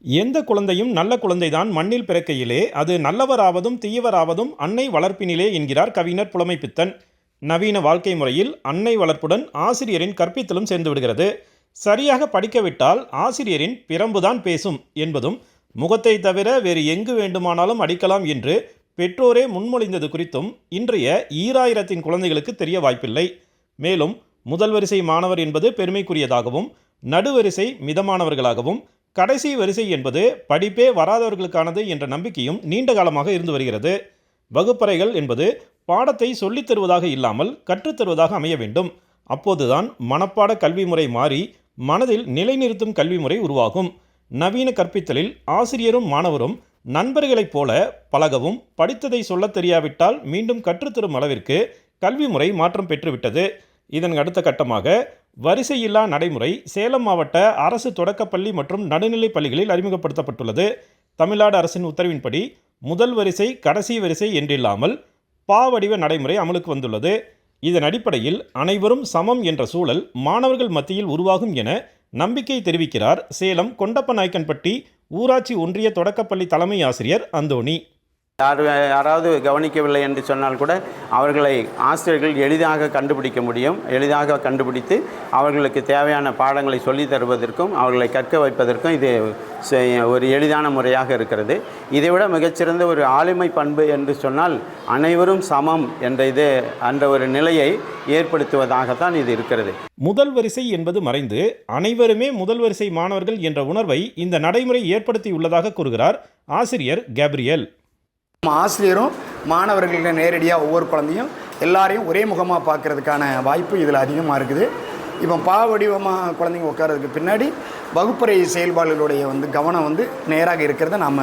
எந்த குழந்தையும் நல்ல குழந்தைதான் மண்ணில் பிறக்கையிலே, அது நல்லவராவதும் தீயவராவதும் அன்னை வளர்ப்பினிலே என்கிறார் கவிஞர் புலமைப்பித்தன். நவீன வாழ்க்கை முறையில் அன்னை வளர்ப்புடன் ஆசிரியரின் கற்பித்தலும் சேர்ந்து விடுகிறது. சரியாக படிக்கவிட்டால் ஆசிரியரின் பிரம்புதான் பேசும் என்பதும், முகத்தை தவிர வேறு எங்கு வேண்டுமானாலும் அடிக்கலாம் என்று பெற்றோரே முன்மொழிந்தது குறித்தும் இன்றைய ஈராயிரத்தின் குழந்தைகளுக்கு தெரிய வாய்ப்பில்லை. மேலும் முதல் வரிசை மாணவர் என்பது பெருமைக்குரியதாகவும், நடுவரிசை மிதமானவர்களாகவும், கடைசி வரிசை என்பது படிப்பே வராதவர்களுக்கானது என்ற நம்பிக்கையும் நீண்ட காலமாக இருந்து வருகிறது. வகுப்பறைகள் என்பது பாடத்தை சொல்லித் தருவதாக இல்லாமல் கற்றுத்தருவதாக அமைய வேண்டும். அப்போதுதான் மனப்பாட கல்வி முறை மாறி மனதில் நிலைநிறுத்தும் கல்வி முறை உருவாகும். நவீன கற்பித்தலில் ஆசிரியரும் மாணவரும் நண்பர்களைப் போல பழகவும், படித்ததை சொல்லத் தெரியாவிட்டால் மீண்டும் கற்றுத்தரும் அளவிற்கு கல்வி முறை மாற்றம் பெற்றுவிட்டது. இதன் அடுத்த கட்டமாக வரிசையில்லா நடைமுறை சேலம் மாவட்ட அரசு தொடக்கப்பள்ளி மற்றும் நடுநிலைப் பள்ளிகளில் அறிமுகப்படுத்தப்பட்டுள்ளது. தமிழ்நாடு அரசின் உத்தரவின்படி முதல் வரிசை கடைசி வரிசை என்றில்லாமல் பா வடிவ நடைமுறை அமலுக்கு வந்துள்ளது. இதன் அடிப்படையில் அனைவரும் சமம் என்ற சூழல் மாணவர்கள் மத்தியில் உருவாகும் என நம்பிக்கை தெரிவிக்கிறார் சேலம் கொண்டப்பநாயக்கன்பட்டி ஊராட்சி ஒன்றிய தொடக்கப்பள்ளி தலைமை ஆசிரியர் அந்தோணி. யாராவது கவனிக்கவில்லை என்று சொன்னால் கூட அவர்களை ஆசிரியர்கள் எளிதாக கண்டுபிடிக்க முடியும். எளிதாக கண்டுபிடித்து அவர்களுக்கு தேவையான பாடங்களை சொல்லித் தருவதற்கும் அவர்களை கற்க வைப்பதற்கும் இது ஒரு எளிதான முறையாக இருக்கிறது. இதைவிட மிகச்சிறந்த ஒரு ஆளுமை பண்பு என்று சொன்னால் அனைவரும் சமம் என்ற ஒரு நிலையை ஏற்படுத்துவதாகத்தான் இது இருக்கிறது. முதல் வரிசை என்பது மறைந்து அனைவருமே முதல் வரிசை மாணவர்கள் என்ற உணர்வை இந்த நடைமுறை ஏற்படுத்தியுள்ளதாக கூறுகிறார் ஆசிரியர் கேப்ரியல். ஆசிரியரும் மாணவர்களுக்கு நேரடியாக ஒவ்வொரு குழந்தையும் எல்லாரையும் ஒரே முகமாக பார்க்கறதுக்கான வாய்ப்பு இதில் அதிகமாக இருக்குது. இப்போ வடிவமாக குழந்தைங்க உட்காரதுக்கு பின்னாடி வகுப்பறை செயல்பாடுகளுடைய கவனம் நேராக இருக்கிறத நாம்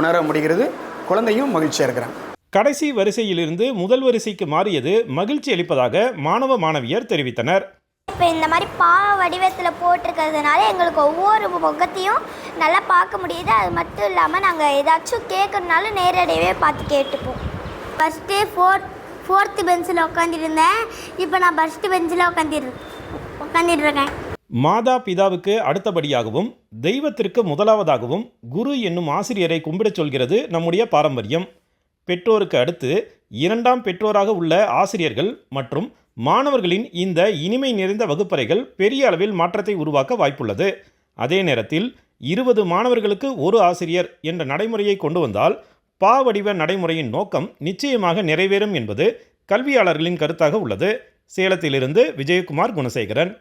உணர முடிகிறது. குழந்தையும் மகிழ்ச்சியாக இருக்கிறாங்க. கடைசி வரிசையிலிருந்து முதல் வரிசைக்கு மாறியது மகிழ்ச்சி அளிப்பதாக மாணவ மாணவியர் தெரிவித்தனர். இப்போ இந்த மாதிரி வடிவத்தில் போட்டிருக்கிறதுனால எங்களுக்கு ஒவ்வொரு முகத்தையும் நல்லா பார்க்க முடியுது. அது மட்டும் இல்லாமல் நாங்கள் ஏதாச்சும் கேட்கறதுனால நேரடியாகவே பார்த்து கேட்டுப்போம். ஃபஸ்ட்டு ஃபோர்த்து பெஞ்சில் உட்காந்துருந்தேன். இப்போ நான் ஃபஸ்ட்டு பெஞ்சில் உட்காந்துட்டுருக்கேன். மாதா பிதாவுக்கு அடுத்தபடியாகவும் தெய்வத்திற்கு முதலாவதாகவும் குரு என்னும் ஆசிரியரை கும்பிடச் சொல்கிறது நம்முடைய பாரம்பரியம். பெற்றோருக்கு அடுத்து இரண்டாம் பெற்றோராக உள்ள ஆசிரியர்கள் மற்றும் மாணவர்களின் இந்த இனிமை நிறைந்த வகுப்பறைகள் பெரிய அளவில் மாற்றத்தை உருவாக்க வாய்ப்புள்ளது. அதே நேரத்தில் 20 மாணவர்களுக்கு ஒரு ஆசிரியர் என்ற நடைமுறையை கொண்டு வந்தால் பா வடிவ நடைமுறையின் நோக்கம் நிச்சயமாக நிறைவேறும் என்பது கல்வியாளர்களின் கருத்தாக உள்ளது. சேலத்திலிருந்து விஜயகுமார் குணசேகரன்.